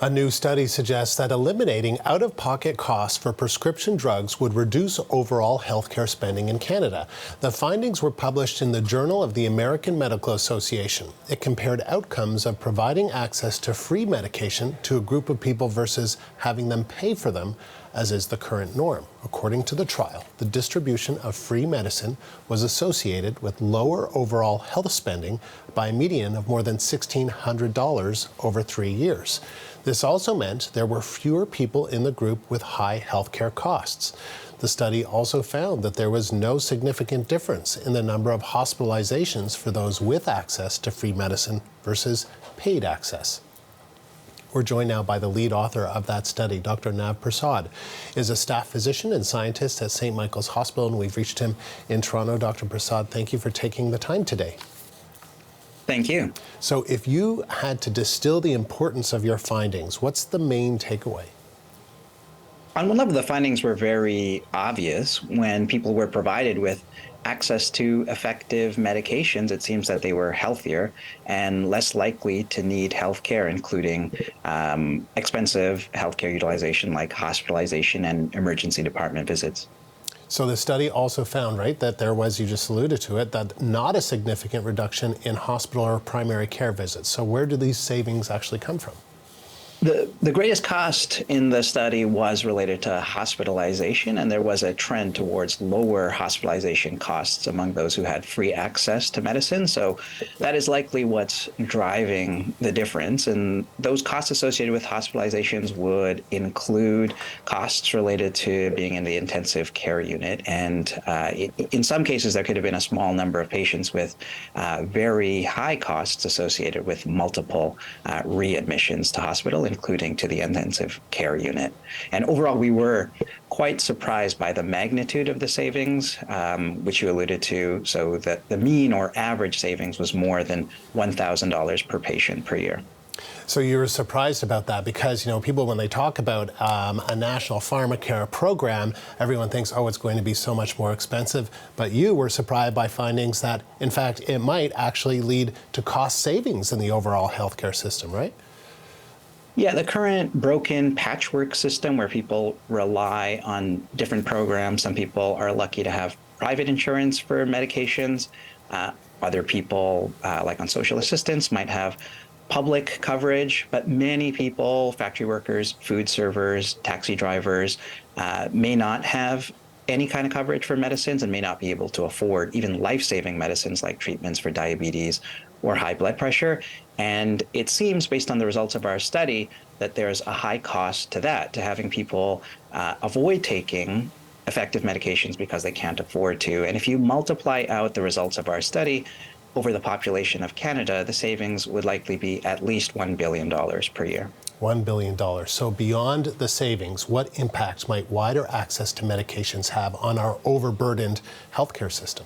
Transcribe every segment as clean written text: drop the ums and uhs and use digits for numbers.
A new study suggests that eliminating out-of-pocket costs for prescription drugs would reduce overall healthcare spending in Canada. The findings were published in the Journal of the American Medical Association. It compared outcomes of providing access to free medication to a group of people versus having them pay for them, as is the current norm. According to the trial, the distribution of free medicine was associated with lower overall health spending by a median of more than $1,600 over 3 years. This also meant there were fewer people in the group with high healthcare costs. The study also found that there was no significant difference in the number of hospitalizations for those with access to free medicine versus paid access. We're joined now by the lead author of that study. Dr. Nav Prasad is a staff physician and scientist at St. Michael's Hospital, and we've reached him in Toronto. Dr. Prasad, thank you for taking the time today. Thank you. So if you had to distill the importance of your findings, what's the main takeaway? On one level, the findings were very obvious. When people were provided with access to effective medications, it seems that they were healthier and less likely to need health care, including expensive healthcare utilization like hospitalization and emergency department visits. So the study also found, right, that there was, you just alluded to it, that not a significant reduction in hospital or primary care visits. So where do these savings actually come from? The greatest cost in the study was related to hospitalization, and there was a trend towards lower hospitalization costs among those who had free access to medicine. So that is likely what's driving the difference. And those costs associated with hospitalizations would include costs related to being in the intensive care unit. And in some cases, there could have been a small number of patients with very high costs associated with multiple readmissions to hospital, including to the intensive care unit. And overall, we were quite surprised by the magnitude of the savings, which you alluded to. So that the mean or average savings was more than $1,000 per patient per year. So you were surprised about that because, people, when they talk about a national pharmacare program, everyone thinks, oh, it's going to be so much more expensive. But you were surprised by findings that, in fact, it might actually lead to cost savings in the overall healthcare system, right? Yeah, the current broken patchwork system where people rely on different programs. Some people are lucky to have private insurance for medications. Other people, like on social assistance, might have public coverage, but many people, factory workers, food servers, taxi drivers, may not have any kind of coverage for medicines and may not be able to afford even life-saving medicines like treatments for diabetes or high blood pressure. And it seems, based on the results of our study, that there's a high cost to that, to having people avoid taking effective medications because they can't afford to. And if you multiply out the results of our study over the population of Canada, the savings would likely be at least $1 billion per year. $1 billion. So beyond the savings, what impact might wider access to medications have on our overburdened healthcare system?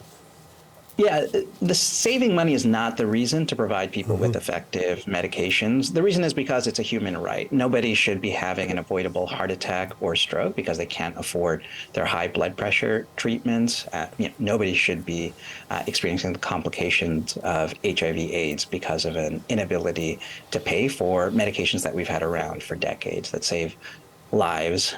Yeah, the saving money is not the reason to provide people with effective medications. The reason is because it's a human right. Nobody should be having an avoidable heart attack or stroke because they can't afford their high blood pressure treatments. Nobody should be experiencing the complications of HIV/AIDS because of an inability to pay for medications that we've had around for decades that save lives.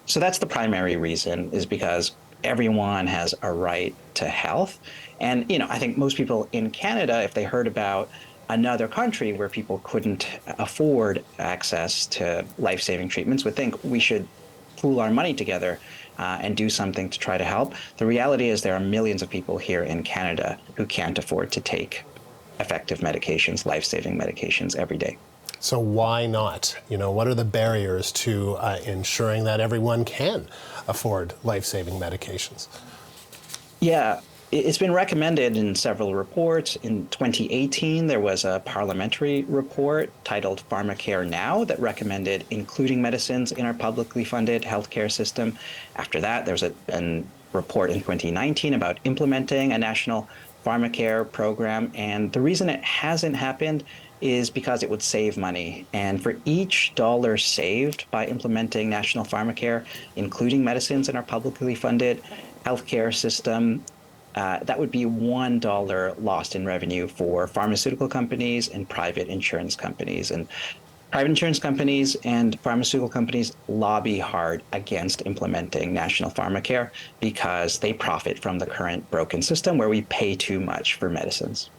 So that's the primary reason, is because everyone has a right to health. And, I think most people in Canada, if they heard about another country where people couldn't afford access to life-saving treatments, would think we should pool our money together and do something to try to help. The reality is there are millions of people here in Canada who can't afford to take effective medications, life-saving medications every day. So why not? What are the barriers to ensuring that everyone can afford life-saving medications? Yeah, it's been recommended in several reports. In 2018, there was a parliamentary report titled Pharmacare Now that recommended including medicines in our publicly funded healthcare system. After that, there was a report in 2019 about implementing a national pharmacare program. And the reason it hasn't happened is because it would save money. And for each dollar saved by implementing national pharmacare, including medicines in our publicly funded healthcare system, that would be $1 lost in revenue for pharmaceutical companies and private insurance companies. And Private insurance companies and pharmaceutical companies lobby hard against implementing national pharmacare because they profit from the current broken system where we pay too much for medicines.